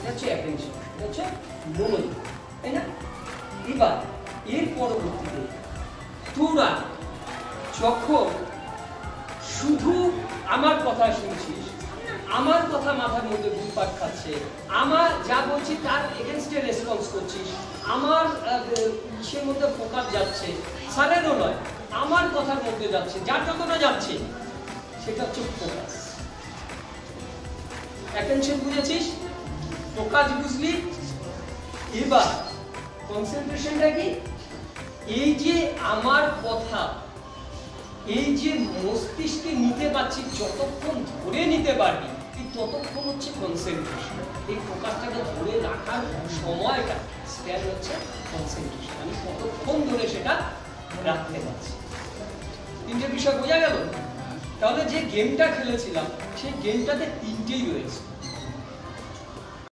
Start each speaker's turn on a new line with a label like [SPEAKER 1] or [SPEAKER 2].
[SPEAKER 1] এটা হচ্ছে অ্যাটেনশন, এটা হচ্ছে মনোযোগ, তাই না? এবার এর পরবর্তীতে তোরা যখন শুধু আমার কথা শুনছিস, আমার কথা মাথার মধ্যে ঘুরপাক খাচ্ছে, আমার যা বলছি তার এগেনস্টে রেসপন্স করছিস, আমার ইসের মধ্যে ফোকাস যাচ্ছে, স্যারেরও নয় আমার কথার মধ্যে যাচ্ছে, যার যতটা যাচ্ছে সেটা হচ্ছে ফোকাস। অ্যাটেনশন বুঝেছিস, ফোকাস বুঝলি। এবার কনসেন্ট্রেশনটা কি? এই যে আমার কথা, এই যে মস্তিষ্কে নিতে পারছি, যতক্ষণ ধরে নিতে পারবি এই ততক্ষণ হচ্ছে কনসেন্ট্রেশন। এই ফোকাসটাকে ধরে রাখার সময়টা স্প্যান হচ্ছে কনসেন্ট্রেশন। আমি কতক্ষণ ধরে সেটা রাখতে পারছি। তিনটে বিষয় বোঝা গেল? তাহলে যে গেমটা খেলেছিলাম সেই গেমটাতে তিনটেই রয়েছে।